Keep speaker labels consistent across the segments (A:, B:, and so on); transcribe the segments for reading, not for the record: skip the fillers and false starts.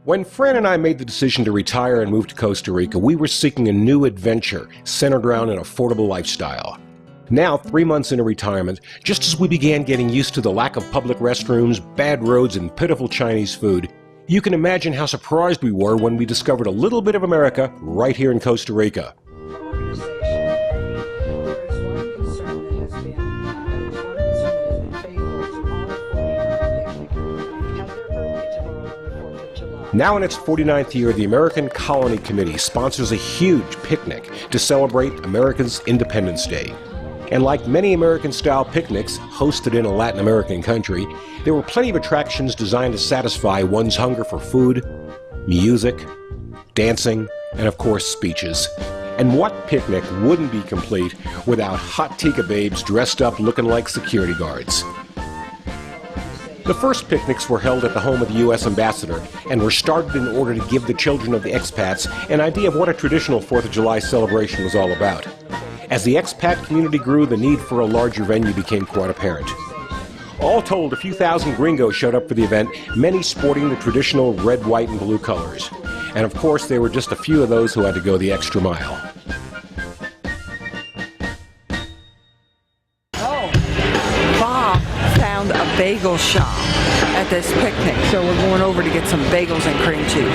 A: When Fran and I made the decision to retire and move to Costa Rica, we were seeking a new adventure centered around an affordable lifestyle. Now, 3 months into retirement, just as we began getting used to the lack of public restrooms, bad roads, and pitiful Chinese food, you can imagine how surprised we were when we discovered a little bit of America right here in Costa Rica. Now in its 49th year, the American Colony Committee sponsors a huge picnic to celebrate America's Independence Day. And like many American-style picnics hosted in a Latin American country, there were plenty of attractions designed to satisfy one's hunger for food, music, dancing, and of course speeches. And what picnic wouldn't be complete without hot Tika babes dressed up looking like security guards? The first picnics were held at the home of the U.S. ambassador and were started in order to give the children of the expats an idea of what a traditional 4th of July celebration was all about. As the expat community grew, the need for a larger venue became quite apparent. All told, a few thousand gringos showed up for the event, many sporting the traditional red, white, and blue colors. And of course, there were just a few of those who had to go the extra mile.
B: Bob found a bagel shop at this picnic, so we're going over to get some bagels and cream cheese.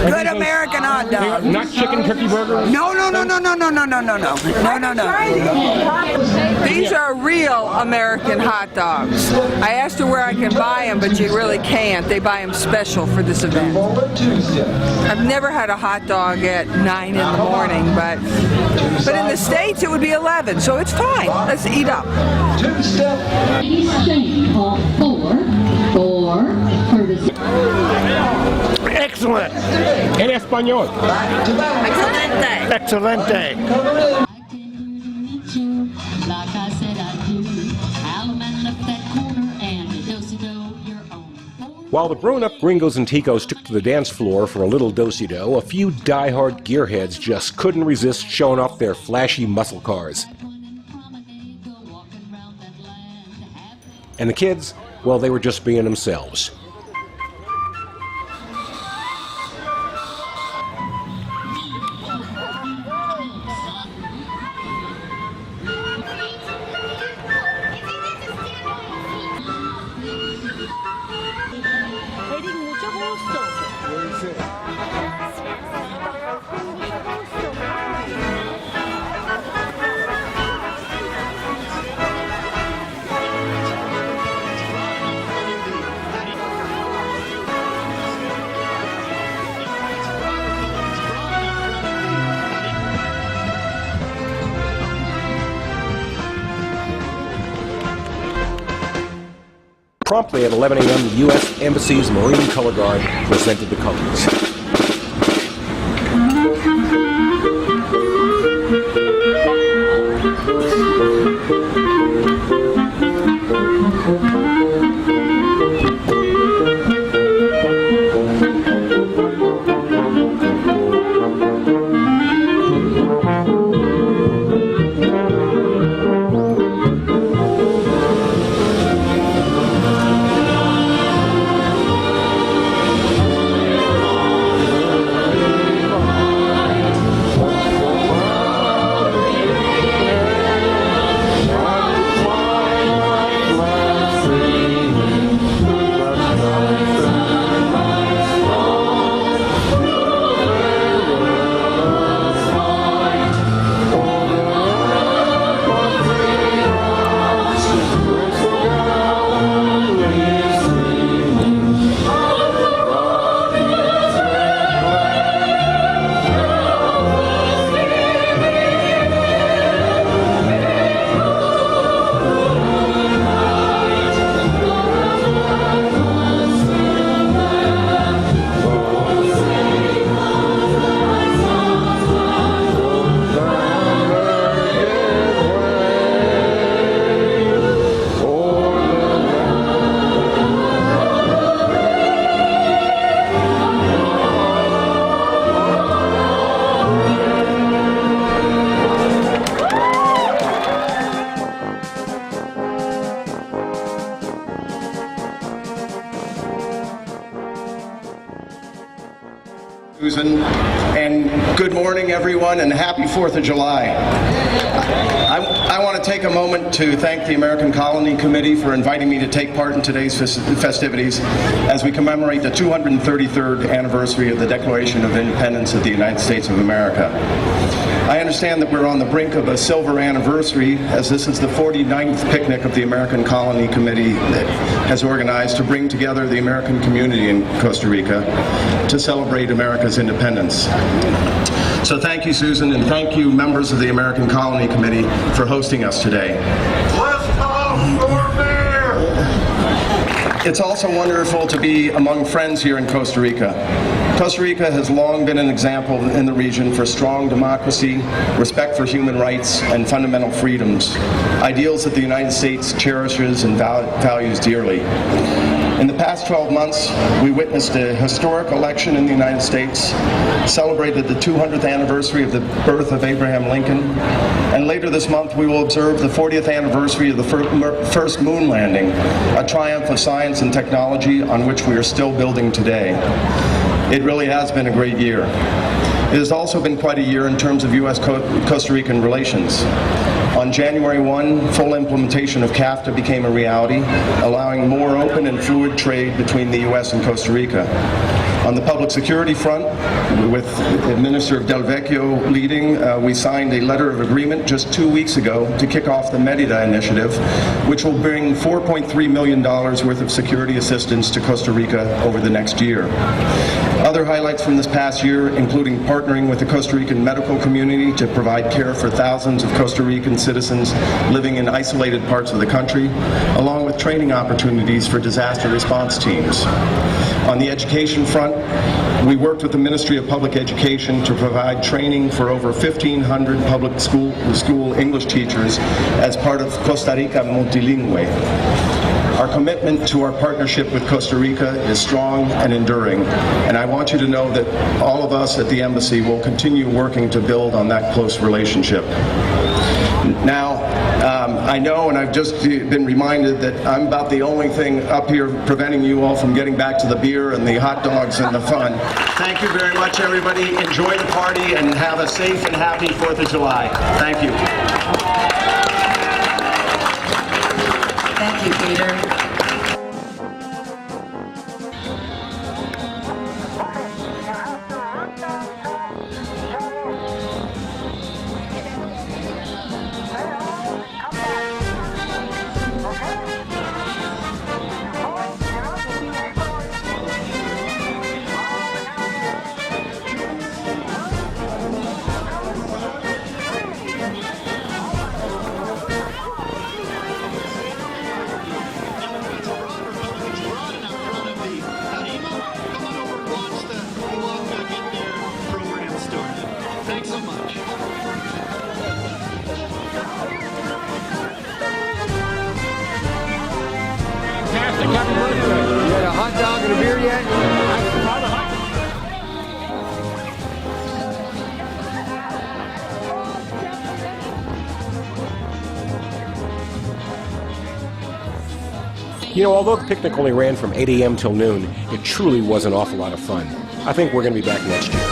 B: Good American hot dog.
A: Not chicken turkey burgers?
B: No. These are real American hot dogs. I asked her where I can buy them, but you really can't. They buy them special for this event. I've never had a hot dog at 9 in the morning, but in the States it would be 11, so it's fine. Let's eat up.
A: Excellent! En español.
B: Excelente.
A: Excelente. While the grown-up gringos and ticos took to the dance floor for a little do-si-do, a few die-hard gearheads just couldn't resist showing off their flashy muscle cars. And the kids, well, they were just being themselves. Promptly at 11 a.m., the U.S. Embassy's Marine Color Guard presented the colors.
C: Susan, and good morning, everyone, and happy 4th of July. I want to take a moment to thank the American Colony Committee for inviting me to take part in today's festivities as we commemorate the 233rd anniversary of the Declaration of Independence of the United States of America. I understand that we're on the brink of a silver anniversary, as this is the 49th picnic of the American Colony Committee that has organized to bring together the American community in Costa Rica to celebrate America's independence. So thank you, Susan, and thank you, members of the American Colony Committee, for hosting us today. It's also wonderful to be among friends here in Costa Rica. Costa Rica has long been an example in the region for strong democracy, respect for human rights, and fundamental freedoms, ideals that the United States cherishes and values dearly. In the past 12 months, we witnessed a historic election in the United States, celebrated the 200th anniversary of the birth of Abraham Lincoln, and later this month we will observe the 40th anniversary of the first moon landing, a triumph of science and technology on which we are still building today. It really has been a great year. It has also been quite a year in terms of U.S.-Costa Rican relations. On January 1, full implementation of CAFTA became a reality, allowing more open and fluid trade between the U.S. and Costa Rica. On the public security front, with Minister Del Vecchio leading, we signed a letter of agreement just 2 weeks ago to kick off the Merida initiative, which will bring $4.3 million worth of security assistance to Costa Rica over the next year. Other highlights from this past year, including partnering with the Costa Rican medical community to provide care for thousands of Costa Rican citizens living in isolated parts of the country, along with training opportunities for disaster response teams. On the education front, we worked with the Ministry of Public Education to provide training for over 1,500 public school English teachers as part of Costa Rica Multilingüe. Our commitment to our partnership with Costa Rica is strong and enduring, and I want you to know that all of us at the Embassy will continue working to build on that close relationship. Now, I know, and I've just been reminded that I'm about the only thing up here preventing you all from getting back to the beer and the hot dogs and the fun. Thank you very much, everybody. Enjoy the party and have a safe and happy 4th of July. Thank you.
D: Thank you, Peter.
E: You had a hot dog and a beer yet?
A: You know, although the picnic only ran from 8 a.m. till noon, it truly was an awful lot of fun. I think we're going to be back next year.